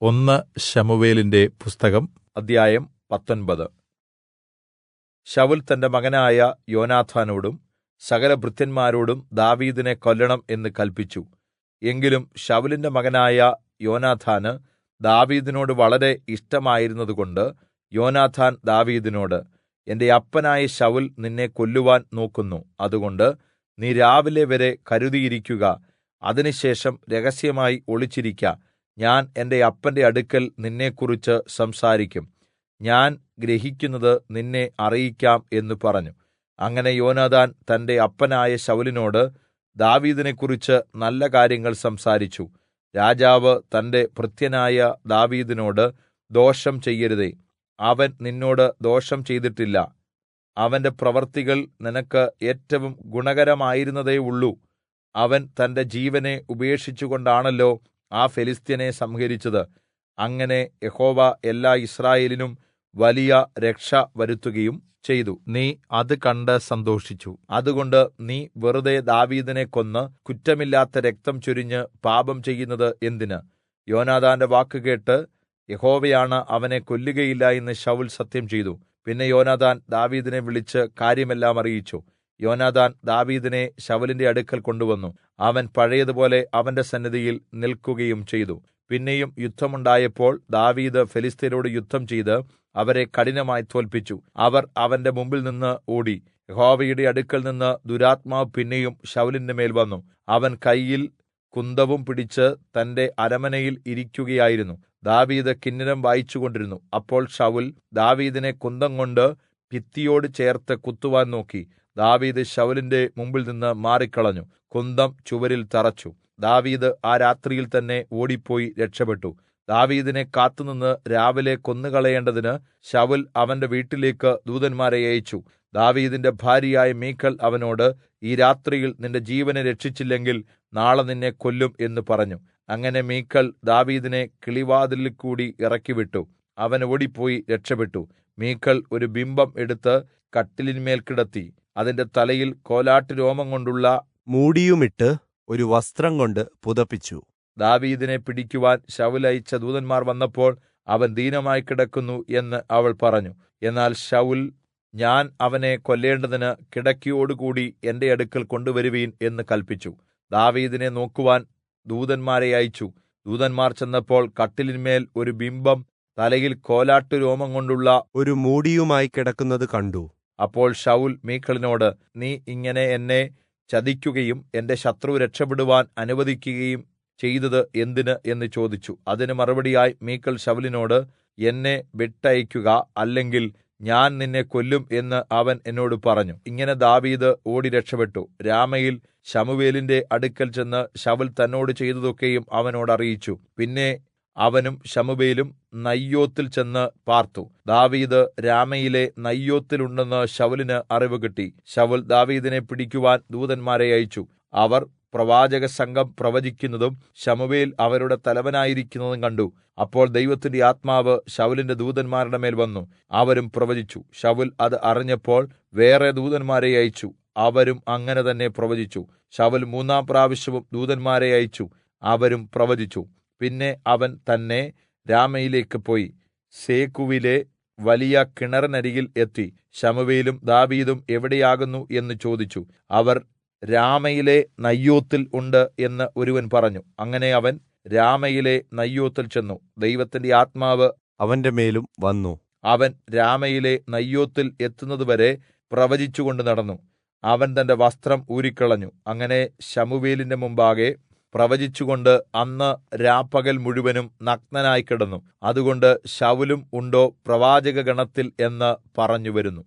ഒന്ന് ശമൂവേലിന്റെ പുസ്തകം അധ്യായം 19. ശൌൽ തന്റെ മകനായ യോനാഥാനോടും സകലഭൃത്യന്മാരോടും ദാവീദിനെ കൊല്ലണം എന്ന് കല്പിച്ചു. എങ്കിലും ശൌലിന്റെ മകനായ യോനാഥാന് ദാവീദിനോട് വളരെ ഇഷ്ടമായിരുന്നതുകൊണ്ട് യോനാഥാൻ ദാവീദിനോട്, എന്റെ അപ്പനായ ശൌൽ നിന്നെ കൊല്ലുവാൻ നോക്കുന്നു. അതുകൊണ്ട് നീ രാവിലെ വരെ കരുതിയിരിക്കുക. അതിനുശേഷം രഹസ്യമായി ഒളിച്ചിരിക്ക. ഞാൻ എന്റെ അപ്പന്റെ അടുക്കൽ നിന്നെക്കുറിച്ച് സംസാരിക്കും. ഞാൻ ഗ്രഹിക്കുന്നത് നിന്നെ അറിയിക്കാം എന്ന് പറഞ്ഞു. അങ്ങനെ യോനാഥാൻ തന്റെ അപ്പനായ ശൌലിനോട് ദാവീദിനെക്കുറിച്ച് നല്ല കാര്യങ്ങൾ സംസാരിച്ചു. രാജാവ് തന്റെ ഭൃത്യനായ ദാവീദിനോട് ദോഷം ചെയ്യരുതേ. അവൻ നിന്നോട് ദോഷം ചെയ്തിട്ടില്ല. അവന്റെ പ്രവൃത്തികൾ നിനക്ക് ഏറ്റവും ഗുണകരമായിരുന്നതേ ഉള്ളൂ. അവൻ തന്റെ ജീവനെ ഉപേക്ഷിച്ചുകൊണ്ടാണല്ലോ ആ ഫെലിസ്ത്യനെ സംഹരിച്ചത്. അങ്ങനെ യഹോവ എല്ലാ യിസ്രായേലിനും വലിയ രക്ഷ വരുത്തുകയും ചെയ്തു. നീ അത് കണ്ട് സന്തോഷിച്ചു. അതുകൊണ്ട് നീ വെറുതെ ദാവീദിനെ കൊന്ന് കുറ്റമില്ലാത്ത രക്തം ചൊരിഞ്ഞ് പാപം ചെയ്യുന്നത് എന്തിന്? യോനാഥാന്റെ വാക്കുകേട്ട് യഹോവയാണ് അവനെ കൊല്ലുകയില്ല എന്ന് ശൌൽ സത്യം ചെയ്തു. പിന്നെ യോനാഥാൻ ദാവീദിനെ വിളിച്ച് കാര്യമെല്ലാം അറിയിച്ചു. യോനാഥാൻ ദാവീദിനെ ശൌലിന്റെ അടുക്കൽ കൊണ്ടുവന്നു. അവൻ പഴയതുപോലെ അവന്റെ സന്നിധിയിൽ നിൽക്കുകയും ചെയ്തു. പിന്നെയും യുദ്ധമുണ്ടായപ്പോൾ ദാവീദ് ഫെലിസ്ത്യരോട് യുദ്ധം ചെയ്ത് അവരെ കഠിനമായി തോല്പിച്ചു. അവർ അവന്റെ മുമ്പിൽ നിന്ന് ഓടി. യഹോവയുടെ അടുക്കൽ നിന്ന് ദുരാത്മാവ് പിന്നെയും ശൌലിന്റെ മേൽ വന്നു. അവൻ കയ്യിൽ കുന്തവും പിടിച്ച് തന്റെ അരമനയിൽ ഇരിക്കുകയായിരുന്നു. ദാവീദ് കിന്നരം വായിച്ചുകൊണ്ടിരുന്നു. അപ്പോൾ ശൌൽ ദാവീദിനെ കുന്തം കൊണ്ട് ഭിത്തിയോട് ചേർത്ത് കുത്തുവാൻ നോക്കി. ദാവീദ് ശൌലിന്റെ മുമ്പിൽ നിന്ന് മാറിക്കളഞ്ഞു. കുന്തം ചുവരിൽ തറച്ചു. ദാവീദ് ആ രാത്രിയിൽ തന്നെ ഓടിപ്പോയി രക്ഷപ്പെട്ടു. ദാവീദിനെ കാത്തുനിന്ന് രാവിലെ കൊന്നുകളയേണ്ടതിന് ശൌൽ അവന്റെ വീട്ടിലേക്ക് ദൂതന്മാരെ അയച്ചു. ദാവീദിന്റെ ഭാര്യയായ മീഖൾ അവനോട്, ഈ രാത്രിയിൽ നിന്റെ ജീവനെ രക്ഷിച്ചില്ലെങ്കിൽ നാളെ നിന്നെ കൊല്ലും എന്ന് പറഞ്ഞു. അങ്ങനെ മീഖൾ ദാവീദിനെ കിളിവാതിലിൽ കൂടി ഇറക്കിവിട്ടു. അവൻ ഓടിപ്പോയി രക്ഷപ്പെട്ടു. മീഖൾ ഒരു ബിംബം എടുത്ത് കട്ടിലിന്മേൽ കിടത്തി. അതിന്റെ തലയിൽ കോലാട്ടുരോമം കൊണ്ടുള്ള മൂടിയുമിട്ട് ഒരു വസ്ത്രം കൊണ്ട് പുതപ്പിച്ചു. ദാവീദിനെ പിടിക്കുവാൻ ശൌൽ അയച്ച ദൂതന്മാർ വന്നപ്പോൾ അവൻ ദീനമായി കിടക്കുന്നു എന്ന് അവൾ പറഞ്ഞു. എന്നാൽ ശൌൽ, ഞാൻ അവനെ കൊല്ലേണ്ടതിന് കിടക്കയോടുകൂടി എന്റെ അടുക്കൽ കൊണ്ടുവരുവീൻ എന്ന് കല്പിച്ചു. ദാവീദിനെ നോക്കുവാൻ ദൂതന്മാരെ അയച്ചു. ദൂതന്മാർ ചെന്നപ്പോൾ കട്ടിലിന്മേൽ ഒരു ബിംബം തലയിൽ കോലാട്ടുരോമം കൊണ്ടുള്ള ഒരു മൂടിയുമായി കിടക്കുന്നത് കണ്ടു. അപ്പോൾ ശൌൽ മീഖളിനോട്, നീ ഇങ്ങനെ എന്നെ ചതിക്കുകയും എന്റെ ശത്രു രക്ഷപ്പെടുവാൻ അനുവദിക്കുകയും ചെയ്തത് എന്തിന് എന്ന് ചോദിച്ചു. അതിന് മറുപടിയായി മീഖൾ ശൌലിനോട്, എന്നെ വിട്ടയക്കുക, അല്ലെങ്കിൽ ഞാൻ നിന്നെ കൊല്ലും എന്ന് അവൻ എന്നോട് പറഞ്ഞു. ഇങ്ങനെ ദാവീദ് ഓടി രക്ഷപ്പെട്ടു. രാമയിൽ ശമൂവേലിന്റെ അടുക്കൽ ചെന്ന് ശൌൽ തന്നോട് ചെയ്തതൊക്കെയും അവനോട് അറിയിച്ചു. പിന്നെ അവനും ശമൂവേലും നയ്യോത്തിൽ ചെന്ന് പാർത്തു. ദാവീദ് രാമയിലെ നയ്യോത്തിൽ ഉണ്ടെന്ന് ശൌലിന് അറിവ് കിട്ടി. ശൌൽ ദാവീദിനെ പിടിക്കുവാൻ ദൂതന്മാരെ അയച്ചു. അവർ പ്രവാചക സംഘം പ്രവചിക്കുന്നതും ശമൂവേൽ അവരുടെ തലവനായിരിക്കുന്നതും കണ്ടു. അപ്പോൾ ദൈവത്തിന്റെ ആത്മാവ് ശൌലിന്റെ ദൂതന്മാരുടെ മേൽ വന്നു. അവരും പ്രവചിച്ചു. ശൌൽ അത് അറിഞ്ഞപ്പോൾ വേറെ ദൂതന്മാരെ അയച്ചു. അവരും അങ്ങനെ തന്നെ പ്രവചിച്ചു. ശൌൽ 3-ാം പ്രാവശ്യവും ദൂതന്മാരെ അയച്ചു. അവരും പ്രവചിച്ചു. പിന്നെ അവൻ തന്നെ രാമയിലേക്ക് പോയി സേക്കുവിലെ വലിയ കിണറിനരികിൽ എത്തി. ശമൂവേലും ദാവീദും എവിടെയാകുന്നു എന്ന് ചോദിച്ചു. അവർ രാമയിലെ നയ്യോത്തിൽ ഉണ്ട് എന്ന് ഒരുവൻ പറഞ്ഞു. അങ്ങനെ അവൻ രാമയിലെ നയ്യോത്തിൽ ചെന്നു. ദൈവത്തിന്റെ ആത്മാവ് അവന്റെ മേലും വന്നു. അവൻ രാമയിലെ നയ്യോത്തിൽ എത്തുന്നതുവരെ പ്രവചിച്ചുകൊണ്ട് നടന്നു. അവൻ തന്റെ വസ്ത്രം ഊരിക്കളഞ്ഞു. അങ്ങനെ ശമൂവേലിന്റെ മുമ്പാകെ പ്രവചിച്ചുകൊണ്ട് അന്ന് രാപ്പകൽ മുഴുവനും നഗ്നനായി കിടന്നു. അതുകൊണ്ട് ശൌലും ഉണ്ടോ പ്രവാചക ഗണത്തിൽ എന്ന് പറഞ്ഞു വരുന്നു.